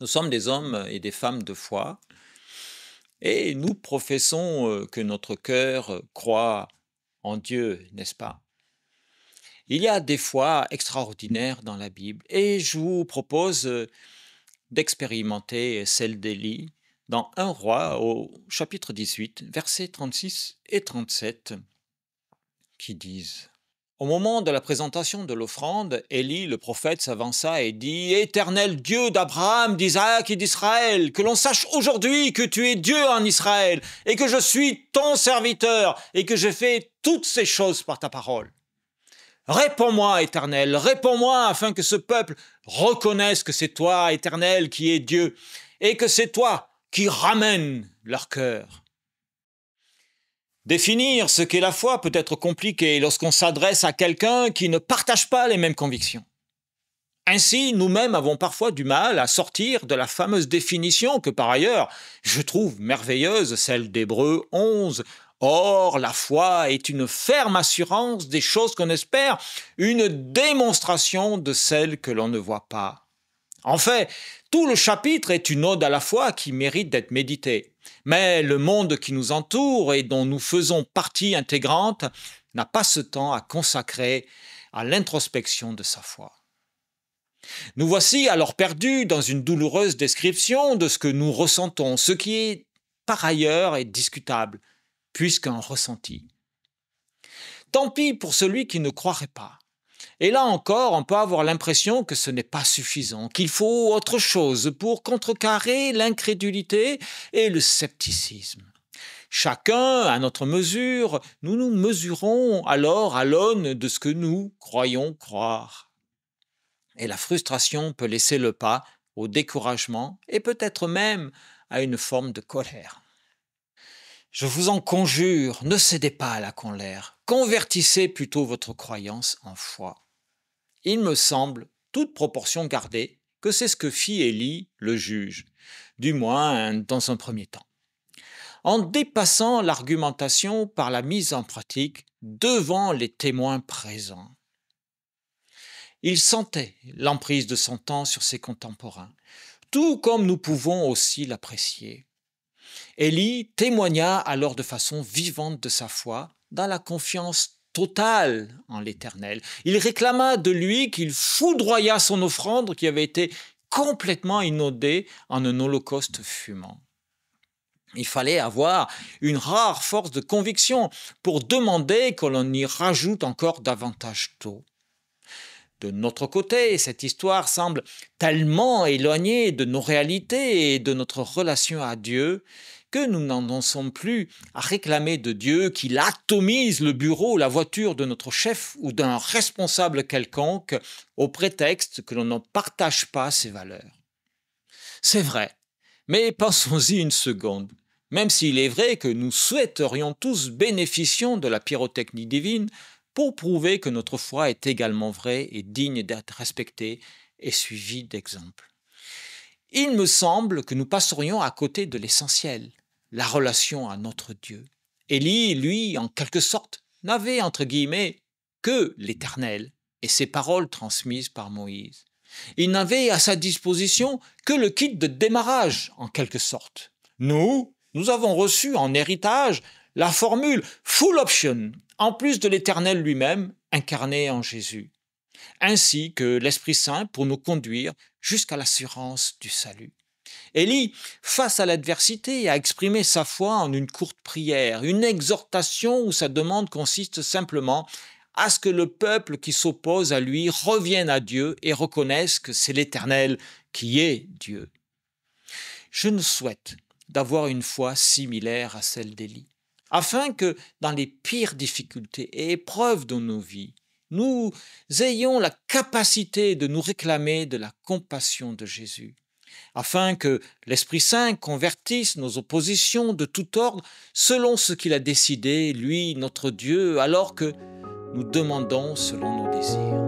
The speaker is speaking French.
Nous sommes des hommes et des femmes de foi et nous professons que notre cœur croit en Dieu, n'est-ce pas? Il y a des fois extraordinaires dans la Bible et je vous propose d'expérimenter celle d'Élie dans 1 Roi au chapitre 18, versets 36 et 37 qui disent: Au moment de la présentation de l'offrande, Élie, le prophète, s'avança et dit: Éternel Dieu d'Abraham, d'Isaac et d'Israël, que l'on sache aujourd'hui que tu es Dieu en Israël et que je suis ton serviteur et que j'ai fait toutes ces choses par ta parole. Réponds-moi, Éternel, réponds-moi afin que ce peuple reconnaisse que c'est toi, Éternel, qui es Dieu et que c'est toi qui ramènes leur cœur. Définir ce qu'est la foi peut être compliqué lorsqu'on s'adresse à quelqu'un qui ne partage pas les mêmes convictions. Ainsi, nous-mêmes avons parfois du mal à sortir de la fameuse définition que par ailleurs, je trouve merveilleuse, celle d'Hébreux 11. Or, la foi est une ferme assurance des choses qu'on espère, une démonstration de celles que l'on ne voit pas. En fait, tout le chapitre est une ode à la foi qui mérite d'être méditée. Mais le monde qui nous entoure et dont nous faisons partie intégrante n'a pas ce temps à consacrer à l'introspection de sa foi. Nous voici alors perdus dans une douloureuse description de ce que nous ressentons, ce qui est par ailleurs est discutable, puisqu'un ressenti. Tant pis pour celui qui ne croirait pas. Et là encore, on peut avoir l'impression que ce n'est pas suffisant, qu'il faut autre chose pour contrecarrer l'incrédulité et le scepticisme. Chacun, à notre mesure, nous nous mesurons alors à l'aune de ce que nous croyons croire. Et la frustration peut laisser le pas au découragement et peut-être même à une forme de colère. Je vous en conjure, ne cédez pas à la colère, convertissez plutôt votre croyance en foi. Il me semble, toute proportion gardée, que c'est ce que fit Élie, le juge, du moins dans un premier temps. En dépassant l'argumentation par la mise en pratique devant les témoins présents. Il sentait l'emprise de son temps sur ses contemporains, tout comme nous pouvons aussi l'apprécier. Élie témoigna alors de façon vivante de sa foi, dans la confiance totale en l'Éternel. Il réclama de lui qu'il foudroyât son offrande qui avait été complètement inondée en un holocauste fumant. Il fallait avoir une rare force de conviction pour demander que l'on y rajoute encore davantage d'eau. De notre côté, cette histoire semble tellement éloignée de nos réalités et de notre relation à Dieu que nous n'en sommes plus à réclamer de Dieu qu'il atomise le bureau ou la voiture de notre chef ou d'un responsable quelconque au prétexte que l'on ne partage pas ses valeurs. C'est vrai, mais pensons-y une seconde. Même s'il est vrai que nous souhaiterions tous bénéficier de la pyrotechnie divine pour prouver que notre foi est également vraie et digne d'être respectée et suivie d'exemples. Il me semble que nous passerions à côté de l'essentiel, la relation à notre Dieu. Élie, lui, en quelque sorte, n'avait, entre guillemets, que l'Éternel et ses paroles transmises par Moïse. Il n'avait à sa disposition que le kit de démarrage, en quelque sorte. Nous avons reçu en héritage la formule « full option », en plus de l'Éternel lui-même, incarné en Jésus, ainsi que l'Esprit Saint pour nous conduire jusqu'à l'assurance du salut. Élie, face à l'adversité, a exprimé sa foi en une courte prière, une exhortation où sa demande consiste simplement à ce que le peuple qui s'oppose à lui revienne à Dieu et reconnaisse que c'est l'Éternel qui est Dieu. Je nous souhaite d'avoir une foi similaire à celle d'Élie, afin que, dans les pires difficultés et épreuves de nos vies, nous ayons la capacité de nous réclamer de la compassion de Jésus, afin que l'Esprit Saint convertisse nos oppositions de tout ordre selon ce qu'il a décidé, lui, notre Dieu, alors que nous demandons selon nos désirs.